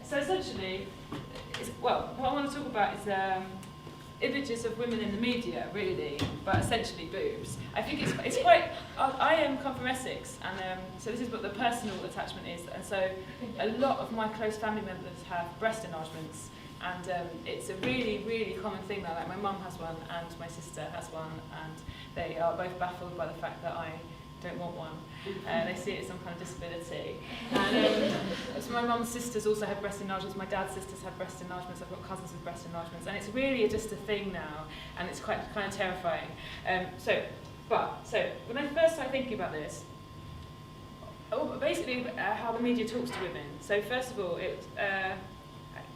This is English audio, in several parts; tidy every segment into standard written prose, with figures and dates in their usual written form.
so essentially, what I want to talk about is images of women in the media, really, but essentially boobs. I think it's quite. I come from Essex, and so this is what the personal attachment is, and so a lot of my close family members have breast enlargements, and it's a really, really common thing now. Like my mum has one, and my sister has one, and they are both baffled by the fact that I don't want one. They see it as some kind of disability. And so my mum's sisters also have breast enlargements, my dad's sisters have breast enlargements, I've got cousins with breast enlargements, and it's really just a thing now, and it's quite kind of terrifying. So when I first started thinking about this, basically how the media talks to women. So first of all,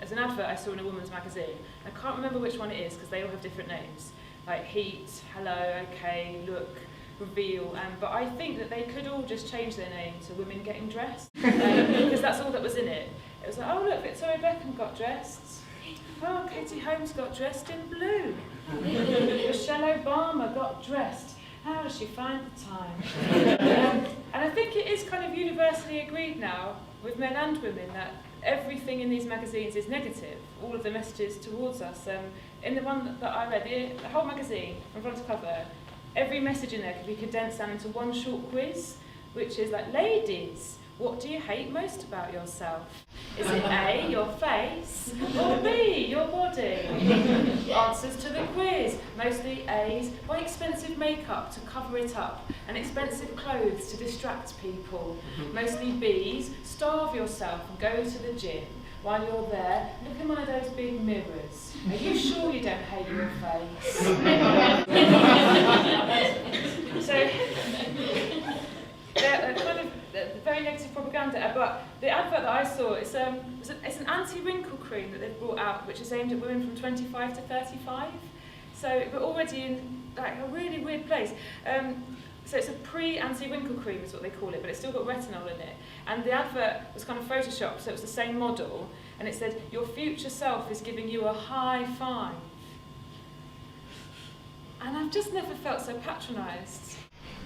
as an advert I saw in a woman's magazine. I can't remember which one it is because they all have different names, like Heat, Hello, OK, Look, Reveal, but I think that they could all just change their name to Women Getting Dressed, because that's all that was in it. It was like, oh look, Victoria Beckham got dressed. Oh, Katie Holmes got dressed in blue. Michelle Obama got dressed. How does she find the time? And I think it is kind of universally agreed now, with men and women, that everything in these magazines is negative, all of the messages towards us. In the one that I read, the whole magazine, from front to cover, every message in there could be condensed down into one short quiz, which is like, ladies, what do you hate most about yourself? Is it A, your face, or B, your body? Answers to the quiz, mostly A's, buy expensive makeup to cover it up, and expensive clothes to distract people. Mostly B's, starve yourself and go to the gym. While you're there, look in one of those big mirrors. Are you sure you don't hate your face? So, they're kind of very negative propaganda, but the advert that I saw, it's an anti-wrinkle cream that they've brought out, which is aimed at women from 25 to 35. So we're already in like a really weird place. So it's a pre-anti-wrinkle cream is what they call it, but it's still got retinol in it. And the advert was kind of photoshopped, so it was the same model, and it said, your future self is giving you a high five. And I've just never felt so patronised,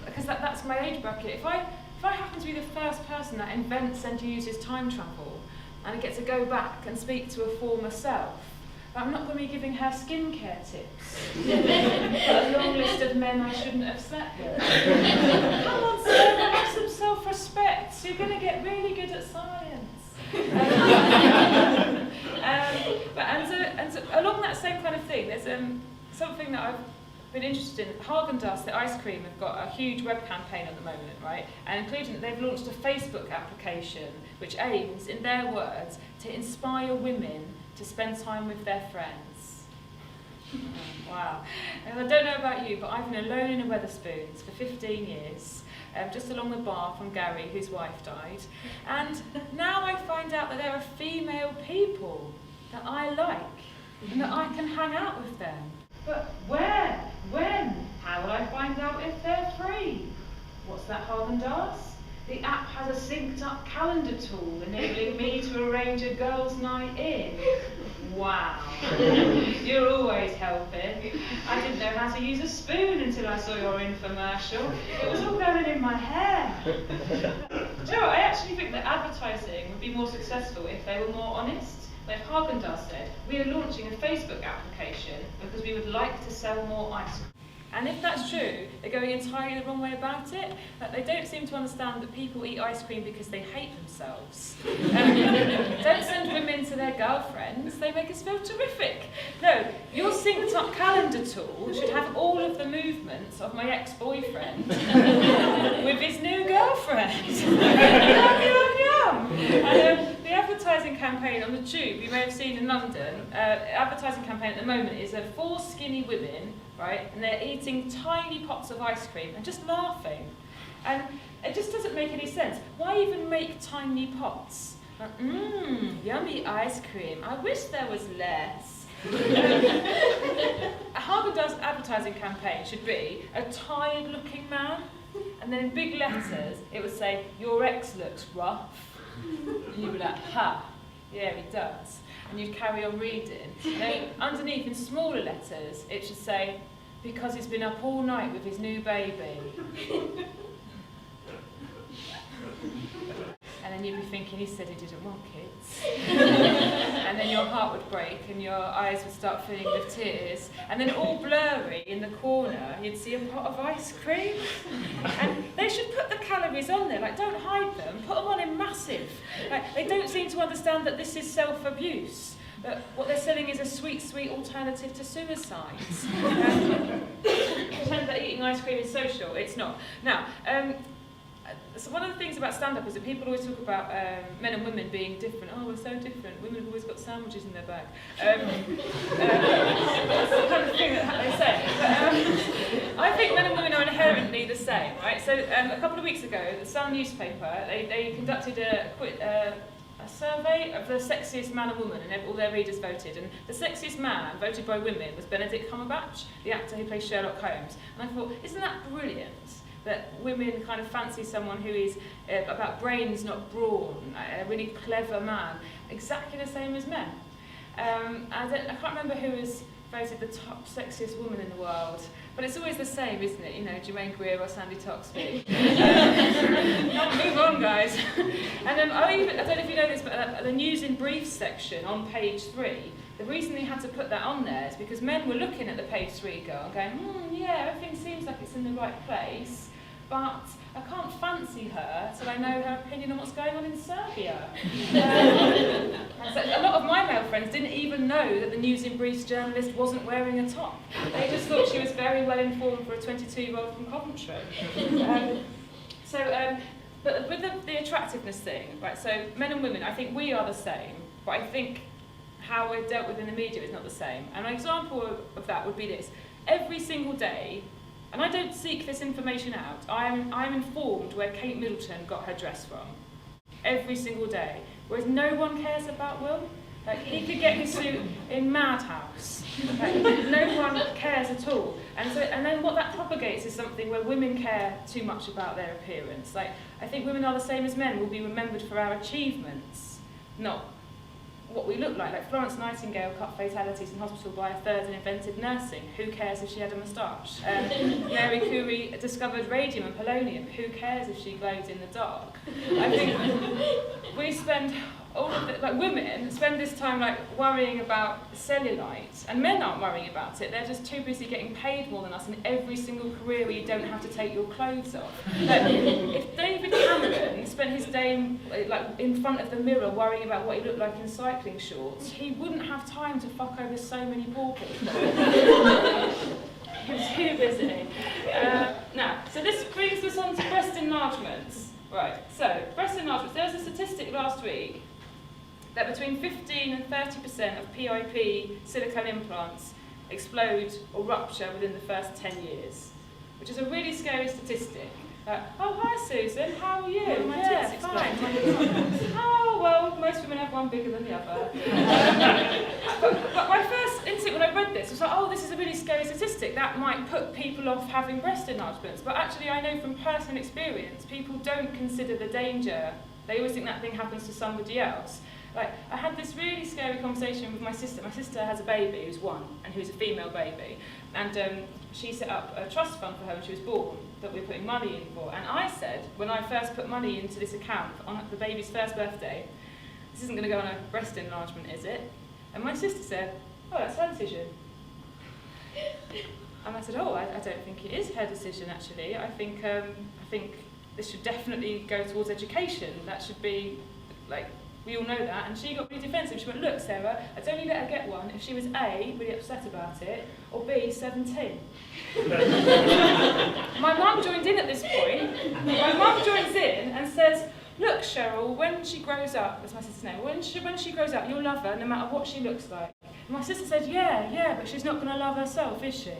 because that's my age bracket. If I happen to be the first person that invents and uses time travel, and I get to go back and speak to a former self, I'm not going to be giving her skincare tips. A long list of men I shouldn't have slept with. Come on, Sarah, have some self-respect. You're going to get really good at science. And so along that same kind of thing, there's something that I've been interested in. Haagen-Dazs, the ice cream, have got a huge web campaign at the moment, right? And including they've launched a Facebook application which aims, in their words, to inspire women to spend time with their friends. Wow. And I don't know about you, but I've been alone in a Wetherspoons for 15 years, just along the bar from Gary, whose wife died. And now I find out that there are female people that I like, and that I can hang out with them. But where? When? How will I find out if they're free? What's that, Haagen-Dazs? The app has a synced up calendar tool enabling me to arrange a girls' night in. Wow. You're always helping. I didn't know how to use a spoon until I saw your infomercial. It was all going in my hair. Do you know what? I actually think that advertising would be more successful if they were more honest. Like Haagen-Dazs said, we are launching a Facebook application because we would like to sell more ice cream. And if that's true, they're going entirely the wrong way about it. Like, they don't seem to understand that people eat ice cream because they hate themselves. Don't send women to their girlfriends, they make us feel terrific. No, your synced up calendar tool should have all of the movements of my ex-boyfriend with his new girlfriend. Yum, yum, yum. And the advertising campaign on the Tube, you may have seen in London, advertising campaign at the moment is 4 skinny women, right, and they're eating tiny pots of ice cream and just laughing. And it just doesn't make any sense. Why even make tiny pots? Like, yummy ice cream. I wish there was less. A Haagen-Dazs advertising campaign should be a tired-looking man, and then in big letters it would say, your ex looks rough. And you'd be like, ha, yeah, he does. And you'd carry on reading. Then underneath, in smaller letters, it should say, because he's been up all night with his new baby. And then and you'd be thinking, he said he didn't want kids. And then your heart would break and your eyes would start filling with tears. And then all blurry in the corner, you'd see a pot of ice cream. And they should put the calories on there, like don't hide them, put them on in massive. Like, they don't seem to understand that this is self-abuse. But what they're selling is a sweet, sweet alternative to suicide. Pretend that eating ice cream is social. It's not. Now, so one of the things about stand-up is that people always talk about men and women being different. Oh, we're so different. Women have always got sandwiches in their bag. That's the kind of thing that they say. But, I think men and women are inherently the same, right? So a couple of weeks ago, the Sun newspaper, they conducted a survey of the sexiest man and woman, and all their readers voted. And the sexiest man, voted by women, was Benedict Cumberbatch, the actor who plays Sherlock Holmes. And I thought, isn't that brilliant? That women kind of fancy someone who is about brains, not brawn, a really clever man, exactly the same as men. I can't remember who was voted the top sexiest woman in the world, but it's always the same, isn't it? You know, Germaine Greer or Sandy Toxvig. Move on, guys. And I don't know if you know this, but the news in brief section on page 3, the reason they had to put that on there is because men were looking at the page 3 girl and going, yeah, everything seems like it's in the right place, but I can't fancy her till I know her opinion on what's going on in Serbia. So a lot of my male friends didn't even know that the News in Brief's journalist wasn't wearing a top. They just thought she was very well informed for a 22-year-old from Coventry. But with the attractiveness thing, right, so men and women, I think we are the same, but I think how we're dealt with in the media is not the same. And an example of that would be this. Every single day, and I don't seek this information out, I'm informed where Kate Middleton got her dress from. Every single day. Whereas no one cares about Will. Like, he could get his suit in Madhouse. Like, no one cares at all. And then what that propagates is something where women care too much about their appearance. Like, I think women are the same as men, will be remembered for our achievements, not what we look like. Like Florence Nightingale cut fatalities in hospital by a third and invented nursing. Who cares if she had a moustache? Mary Curie discovered radium and polonium. Who cares if she glowed in the dark? I think we spend all of the, like women spend this time like worrying about cellulite, and men aren't worrying about it. They're just too busy getting paid more than us in every single career where you don't have to take your clothes off. Like, if David Cameron spent his day in front of the mirror worrying about what he looked like in cycling shorts, he wouldn't have time to fuck over so many poor people. He was too busy. Now, so this brings us on to breast enlargements. Right, so breast enlargements. There was a statistic last week that between 15 and 30% of PIP silicone implants explode or rupture within the first 10 years, which is a really scary statistic. Oh, hi Susan, how are you? My tits exploded. Oh, well, most women have one bigger than the other. But my first instinct when I read this was like, oh, this is a really scary statistic. That might put people off having breast enlargements. But actually, I know from personal experience, people don't consider the danger. They always think that thing happens to somebody else. Like, I had this really scary conversation with my sister. My sister has a baby who's 1, and who's a female baby. And she set up a trust fund for her when she was born that we're putting money in for. And I said, when I first put money into this account on the baby's first birthday, this isn't going to go on a breast enlargement, is it? And my sister said, oh, that's her decision. And I said, oh, I don't think it is her decision, actually. I think this should definitely go towards education. That should be, like, we all know that. And she got really defensive. She went, look, Sarah, I'd only let her get one if she was A, really upset about it, or B, 17. My mum joined in at this point. My mum joins in and says, look, Cheryl, when she grows up, that's my sister's name, when she grows up, you'll love her no matter what she looks like. And my sister said, yeah, but she's not going to love herself, is she?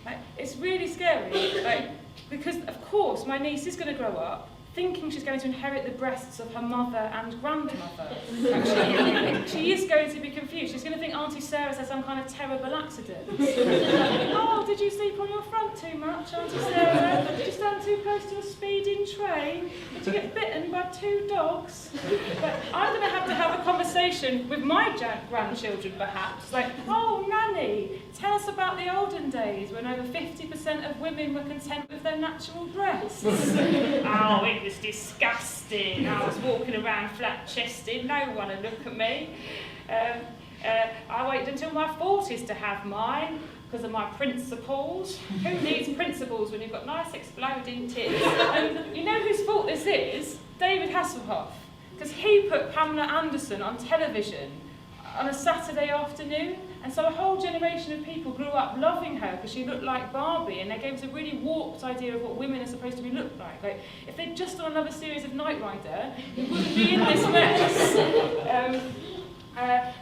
Like, it's really scary, like, because, of course, my niece is going to grow up thinking she's going to inherit the breasts of her mother and grandmother. Actually, she is going to be confused. She's going to think Auntie Sarah's had some kind of terrible accident. Oh, did you sleep on your front too much, Auntie Sarah? Did you stand too close to a speeding train? Did you get bitten we've had 2 dogs. But I'm going to have a conversation with my grandchildren, perhaps. Like, oh, Nanny, tell us about the olden days when over 50% of women were content with their natural breasts. Oh, it was disgusting. I was walking around flat-chested. No one would look at me. I waited until my 40s to have mine because of my principles. Who needs principles when you've got nice exploding tits? And you know whose fault this is? David Hasselhoff. Because he put Pamela Anderson on television on a Saturday afternoon, and so a whole generation of people grew up loving her because she looked like Barbie, and they gave us a really warped idea of what women are supposed to be looked like. Like, if they'd just done another series of Knight Rider, we wouldn't be in this mess.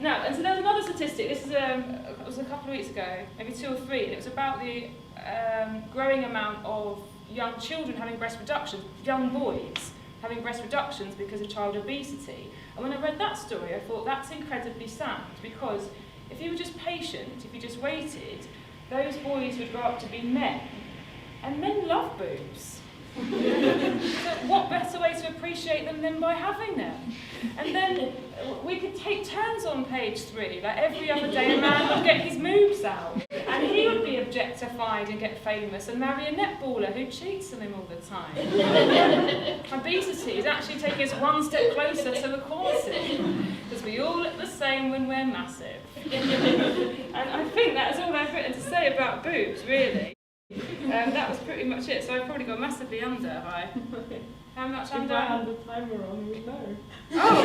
Now, and so there's another statistic. This is it was a couple of weeks ago, maybe 2 or 3, and it was about the growing amount of young children having breast reductions, young boys having breast reductions because of child obesity. And when I read that story, I thought that's incredibly sad, because if you were just patient, if you just waited, those boys would grow up to be men, and men love boobs. So what better way to appreciate them than by having them? And then we could take turns on page 3, like every other day a man would get his moves out, and he would be objectified and get famous and marry a netballer who cheats on him all the time. Obesity is actually taking us one step closer to equality, because we all look the same when we're massive. And I think that's all I've written to say about boobs, really. That was pretty much it, so I've probably got massively under, have I? How much under? If I had the timer on, you would know. Oh!